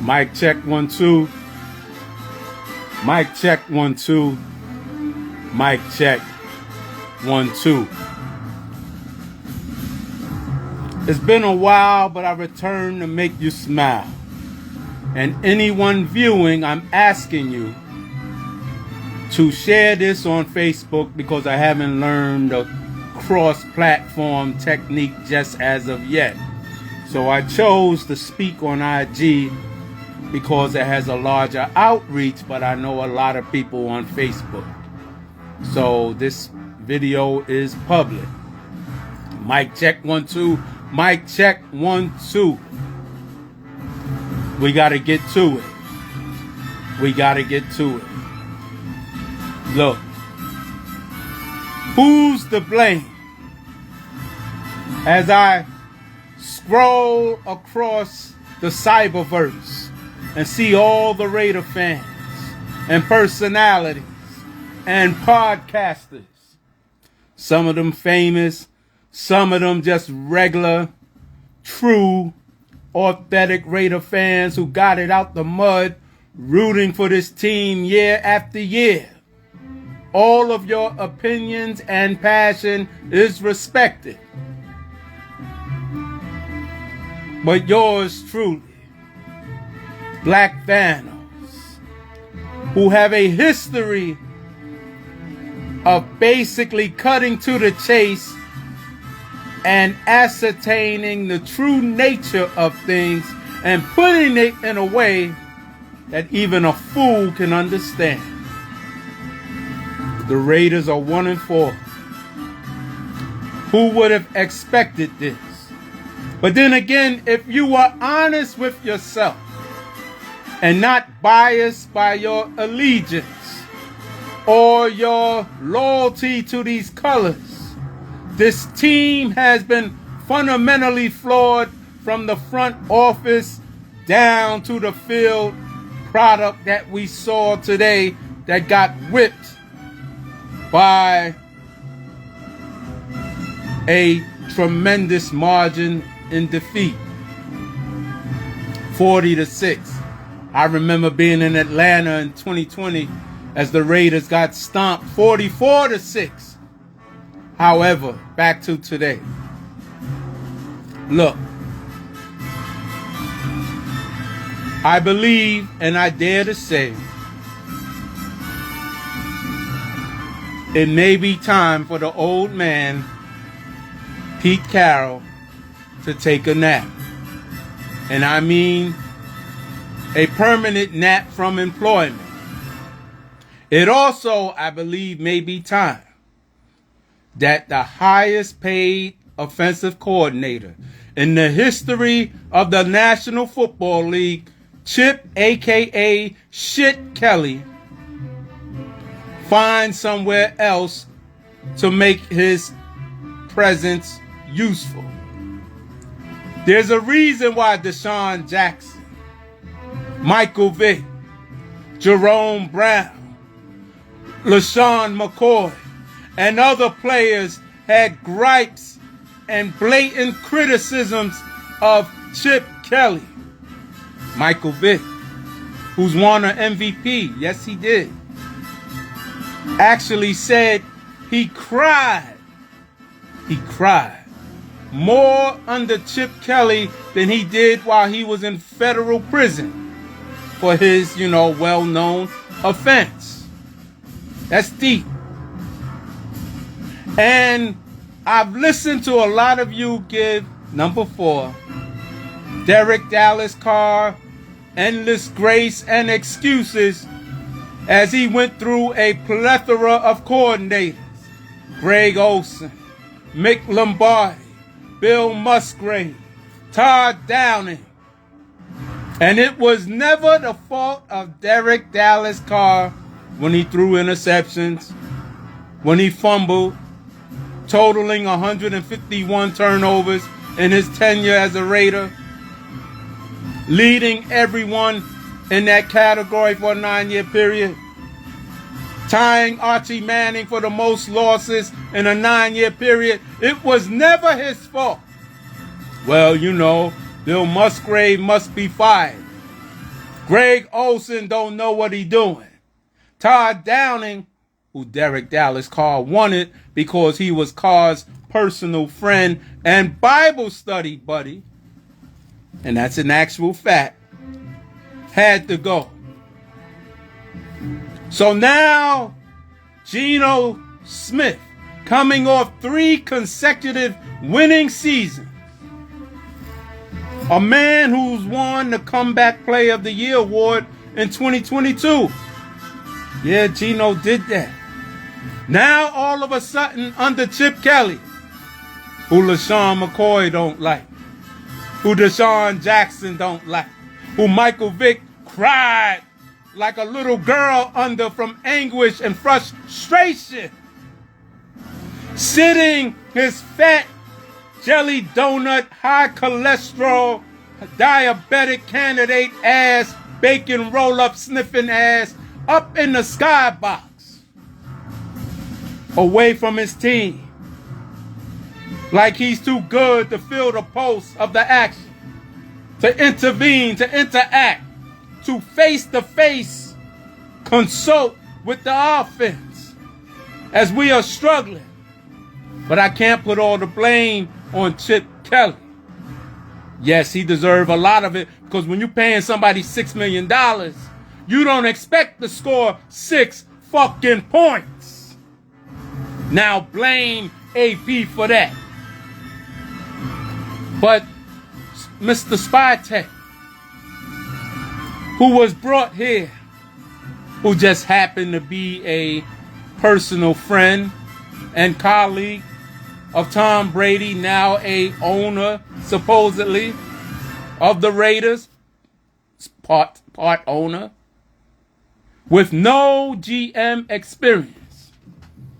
Mic check 1 2. Mic check 1 2. Mic check 1 2. It's been a while, but I returned to make you smile. And anyone viewing, I'm asking you to share this on Facebook because I haven't learned the cross-platform technique just as of yet. So I chose to speak on IG because it has a larger outreach, but I know a lot of people on Facebook. So this video is public. Mic check 1 2. Mic check 1 2. We got to get to it. We got to get to it. Look. Who's to blame? As I scroll across the cyberverse and see all the Raider fans and personalities and podcasters, some of them famous, some of them just regular, true, authentic Raider fans who got it out the mud, rooting for this team year after year. All of your opinions and passion is respected. But yours truly, Black Thanos, who have a history of basically cutting to the chase and ascertaining the true nature of things and putting it in a way that even a fool can understand. The Raiders are 1-4. Who would have expected this? But then again, if you were honest with yourself and not biased by your allegiance or your loyalty to these colors, this team has been fundamentally flawed from the front office down to the field product that we saw today that got whipped by a tremendous margin in defeat, 40-6. I remember being in Atlanta in 2020 as the Raiders got stomped 44-6. However, back to today. Look, I believe and I dare to say it may be time for the old man, Pete Carroll, to take a nap. And I mean a permanent nap from employment. It also, I believe, may be time that the highest paid offensive coordinator in the history of the National Football League, Chip, a.k.a. Shit Kelly, find somewhere else to make his presence useful. There's a reason why Deshaun Jackson, Michael Vick, Jerome Brown, LaShawn McCoy, and other players had gripes and blatant criticisms of Chip Kelly. Michael Vick, who's won an MVP, yes he did, actually said he cried more under Chip Kelly than he did while he was in federal prison for his, well-known offense. That's deep. And I've listened to a lot of you give number 4, Derek Dallas Carr, endless grace and excuses as he went through a plethora of coordinators. Greg Olson, Mick Lombardi, Bill Musgrave, Todd Downing. And it was never the fault of Derek Dallas Carr when he threw interceptions, when he fumbled, totaling 151 turnovers in his tenure as a Raider, leading everyone in that category for a 9-year period, tying Archie Manning for the most losses in a 9-year period. It was never his fault. Well, Bill Musgrave must be fired. Greg Olson don't know what he doing. Todd Downing, who Derek Dallas Carr wanted because he was Carr's personal friend and Bible study buddy, and that's an actual fact, had to go. So now, Geno Smith, coming off 3 consecutive winning seasons, a man who's won the Comeback Player of the Year award in 2022. Yeah, Geno did that. Now, all of a sudden, under Chip Kelly, who LaShawn McCoy don't like, who Deshaun Jackson don't like, who Michael Vick cried like a little girl under from anguish and frustration, sitting his fat jelly donut, high cholesterol, diabetic candidate ass, bacon roll-up sniffing ass up in the skybox, away from his team, like he's too good to fill the pulse of the action, to intervene, to interact, to face-to-face consult with the offense as we are struggling. But I can't put all the blame on Chip Kelly. Yes, he deserves a lot of it, because when you're paying somebody $6 million, you don't expect to score 6 fucking points. Now blame AP for that. But Mr. Spytek, who was brought here, who just happened to be a personal friend and colleague of Tom Brady, now a owner, supposedly, of the Raiders, part owner, with no GM experience.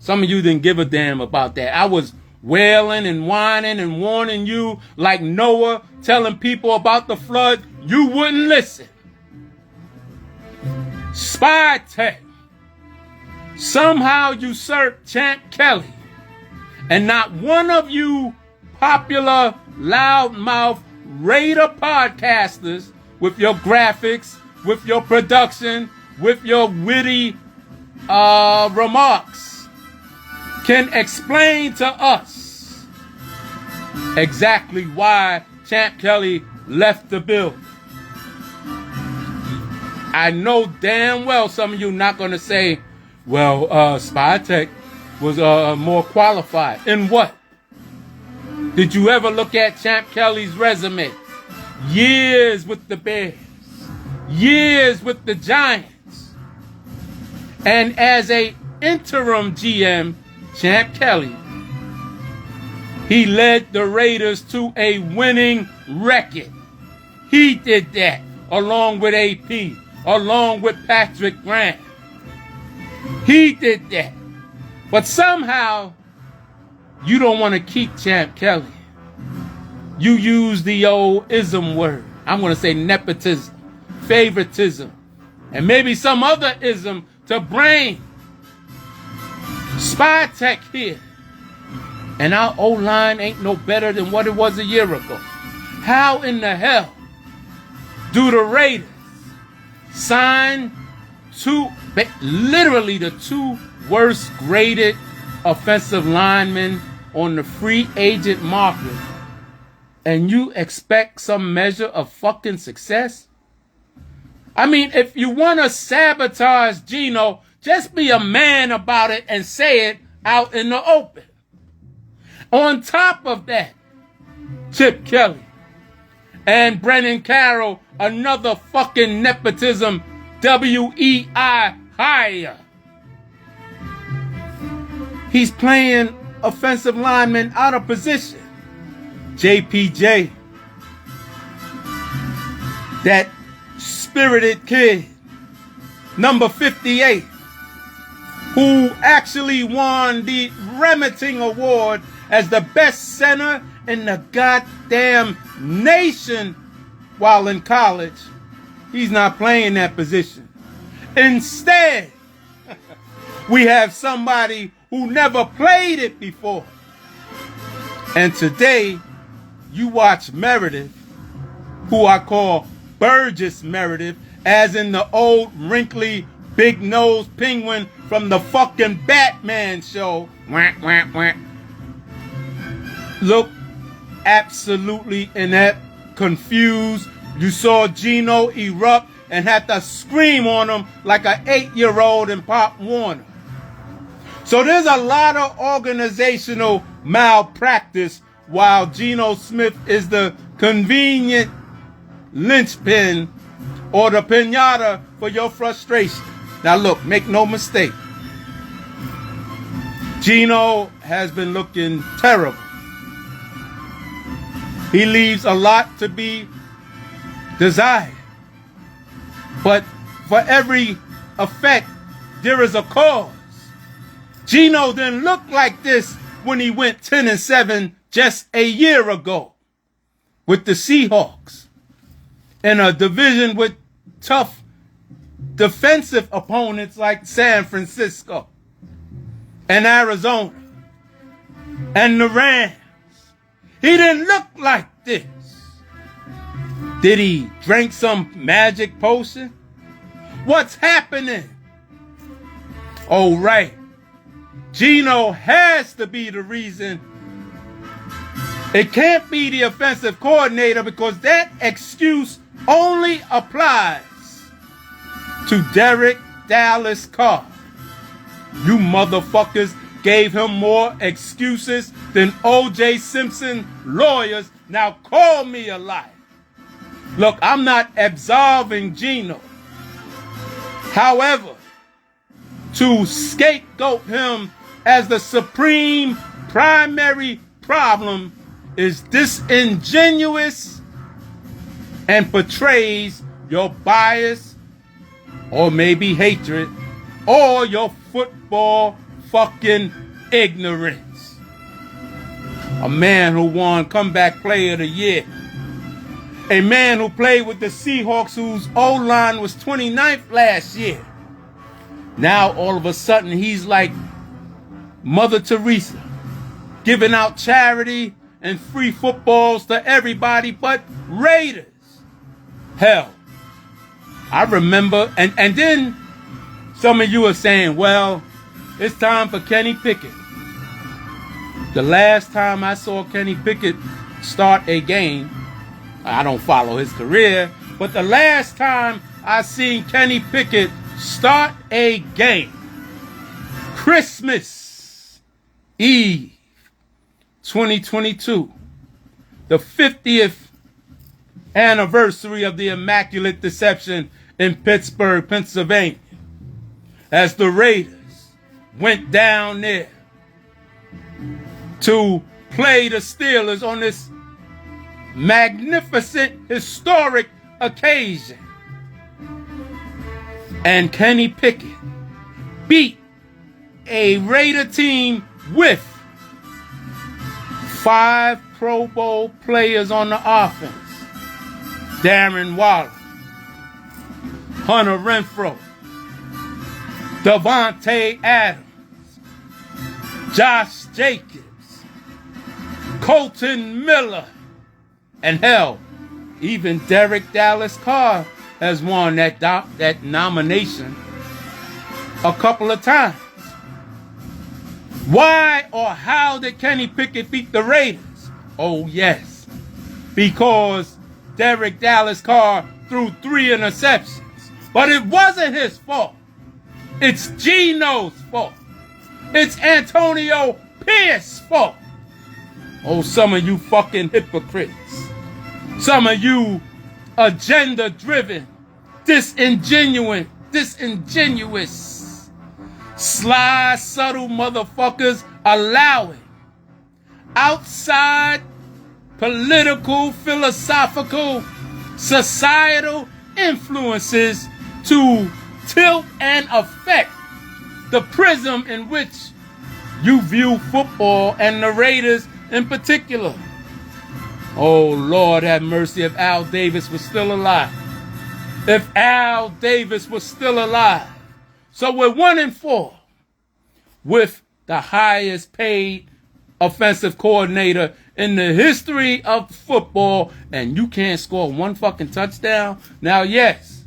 Some of you didn't give a damn about that. I was wailing and whining and warning you like Noah, telling people about the flood. You wouldn't listen. Spytek somehow usurped Champ Kelly, and not one of you popular loudmouth Raider podcasters with your graphics, with your production, with your witty remarks can explain to us exactly why Champ Kelly left the building. I know damn well some of you not going to say, well, Spytek was more qualified. In what? Did you ever look at Champ Kelly's resume? Years with the Bears. Years with the Giants. And as a interim GM, Champ Kelly, he led the Raiders to a winning record. He did that along with AP, along with Patrick Graham. He did that. But somehow, you don't want to keep Champ Kelly. You use the old ism word. I'm going to say nepotism, favoritism, and maybe some other ism to bring Spytek here. And our O-line ain't no better than what it was a year ago. How in the hell do the Raiders sign literally the 2 worst graded offensive linemen on the free agent market, and you expect some measure of fucking success? I mean, if you want to sabotage Geno, just be a man about it and say it out in the open. On top of that, Chip Kelly and Brennan Carroll, another fucking nepotism WEI hire. He's playing offensive linemen out of position. JPJ, that spirited kid, number 58, who actually won the Remington Award as the best center in the goddamn nation while in college. He's not playing that position. Instead, we have somebody who never played it before. And today, you watch Meredith, who I call Burgess Meredith, as in the old wrinkly big-nosed penguin from the fucking Batman show. Wah, wah, wah. Look absolutely inept, confused. You saw Gino erupt and had to scream on him like an 8-year-old in Pop Warner. So there's a lot of organizational malpractice while Geno Smith is the convenient linchpin or the pinata for your frustration. Now look, make no mistake. Geno has been looking terrible. He leaves a lot to be desired. But for every effect, there is a cause. Geno didn't look like this when he went 10-7 just a year ago with the Seahawks in a division with tough defensive opponents like San Francisco and Arizona and the Rams. He didn't look like this. Did he drink some magic potion? What's happening? Oh, right. Geno has to be the reason. It can't be the offensive coordinator because that excuse only applies to Derek Dallas Carr. You motherfuckers gave him more excuses than O.J. Simpson lawyers. Now call me a liar. Look, I'm not absolving Geno. However, to scapegoat him as the supreme primary problem is disingenuous and portrays your bias or maybe hatred or your football fucking ignorance. A man who won Comeback Player of the Year. A man who played with the Seahawks whose O-line was 29th last year. Now all of a sudden he's like Mother Teresa, giving out charity and free footballs to everybody but Raiders. Hell, I remember, and then some of you are saying, well, it's time for Kenny Pickett. The last time I saw Kenny Pickett start a game, I don't follow his career, but the last time I seen Kenny Pickett start a game, Christmas Eve 2022, the 50th anniversary of the Immaculate Deception in Pittsburgh, Pennsylvania, as the Raiders went down there to play the Steelers on this magnificent, historic occasion. And Kenny Pickett beat a Raider team with 5 Pro Bowl players on the offense. Darren Waller, Hunter Renfrow, Devontae Adams, Josh Jacobs, Colton Miller, and hell, even Derek Dallas Carr has won that nomination a couple of times. Why or how did Kenny Pickett beat the Raiders? Oh, yes, because Derek Dallas Carr threw 3 interceptions. But it wasn't his fault. It's Geno's fault. It's Antonio Pierce's fault. Oh, some of you fucking hypocrites. Some of you agenda-driven, disingenuous, sly, subtle motherfuckers allowing outside political, philosophical, societal influences to tilt and affect the prism in which you view football and the Raiders in particular. Oh, Lord have mercy if Al Davis was still alive. If Al Davis was still alive. So we're 1-4 with the highest paid offensive coordinator in the history of football, and you can't score 1 fucking touchdown. Now, yes,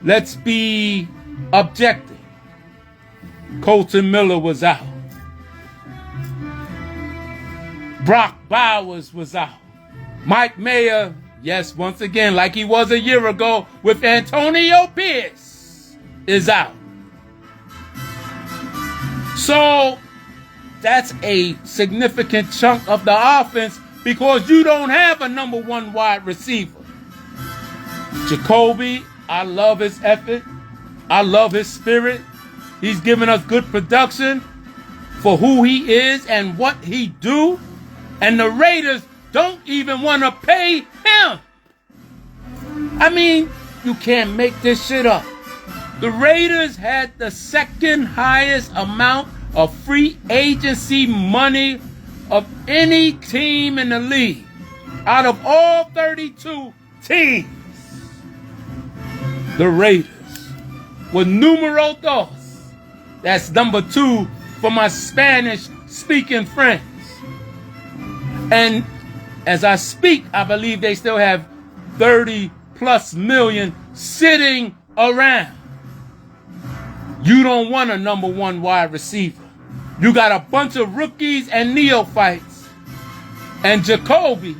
let's be objective. Colton Miller was out. Brock Bowers was out. Mike Mayer, yes, once again, like he was a year ago with Antonio Pierce, is out. So that's a significant chunk of the offense because you don't have a number one wide receiver. Jacoby, I love his effort. I love his spirit. He's given us good production for who he is and what he do. And the Raiders don't even want to pay him. I mean, you can't make this shit up. The Raiders had the second highest amount of free agency money of any team in the league. Out of all 32 teams, the Raiders were numero dos. That's number 2 for my Spanish-speaking friends. And as I speak, I believe they still have 30 plus million sitting around. You don't want a number one wide receiver. You got a bunch of rookies and neophytes. And Jacoby,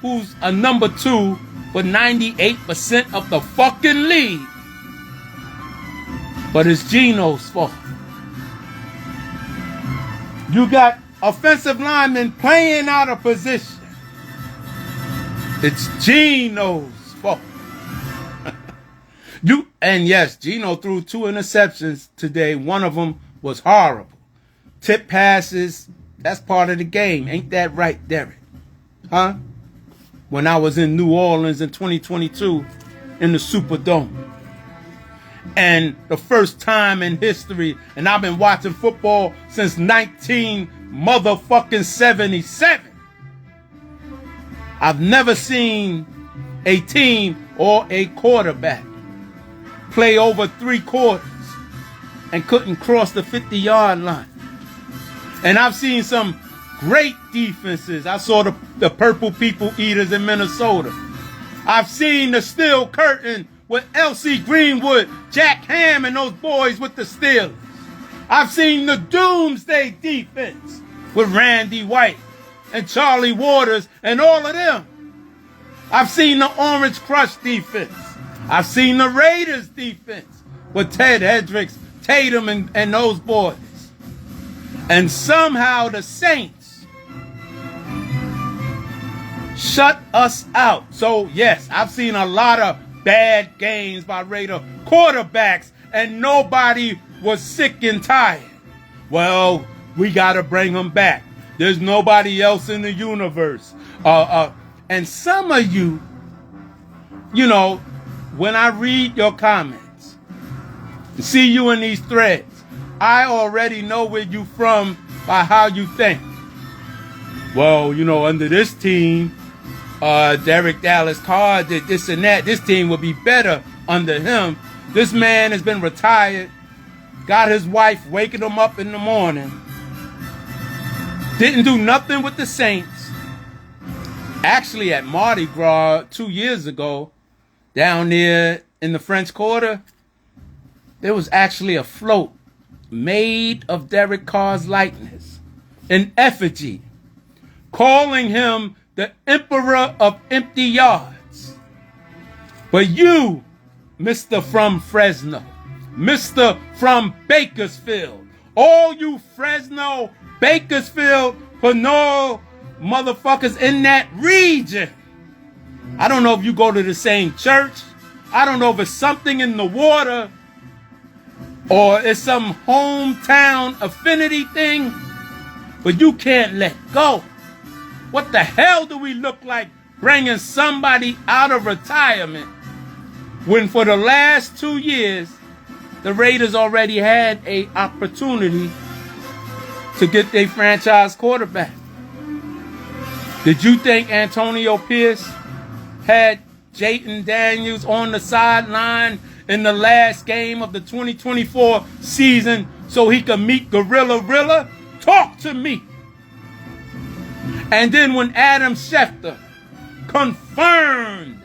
who's a number 2 for 98% of the fucking league. But it's Geno's fault. You got offensive linemen playing out of position. It's Geno's fault. And yes, Geno threw 2 interceptions today. One of them was horrible. Tip passes, that's part of the game. Ain't that right, Derek? Huh? When I was in New Orleans in 2022 in the Superdome. And the first time in history, and I've been watching football since 1977. I've never seen a team or a quarterback play over 3 quarters and couldn't cross the 50-yard line. And I've seen some great defenses. I saw the Purple People Eaters in Minnesota. I've seen the Steel Curtain with L.C. Greenwood, Jack Ham, and those boys with the Steelers. I've seen the Doomsday defense with Randy White and Charlie Waters and all of them. I've seen the Orange Crush defense. I've seen the Raiders defense with Ted Hendricks, Tatum, and those boys. And somehow the Saints shut us out. So yes, I've seen a lot of bad games by Raider quarterbacks, and nobody was sick and tired. Well, we got to bring them back. There's nobody else in the universe. And some of you, when I read your comments, see you in these threads, I already know where you from by how you think. Well, under this team, Derek Dallas Carr did this and that. This team would be better under him. This man has been retired, got his wife waking him up in the morning, didn't do nothing with the Saints. Actually, at Mardi Gras 2 years ago, down there in the French Quarter, there was actually a float made of Derek Carr's likeness, an effigy, calling him the Emperor of Empty Yards. But you, Mr. from Fresno, Mr. from Bakersfield, all you Fresno, Bakersfield, Pinole motherfuckers in that region, I don't know if you go to the same church. I don't know if it's something in the water or it's some hometown affinity thing, but you can't let go. What the hell do we look like bringing somebody out of retirement when for the last 2 years, the Raiders already had an opportunity to get their franchise quarterback? Did you think Antonio Pierce had Jayden Daniels on the sideline in the last game of the 2024 season so he could meet Gorilla Rilla? Talk to me. And then when Adam Schefter confirmed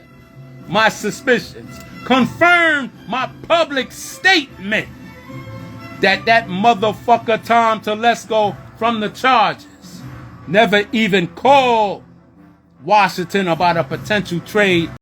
my suspicions, confirmed my public statement that motherfucker Tom Telesco from the charges never even called Washington about a potential trade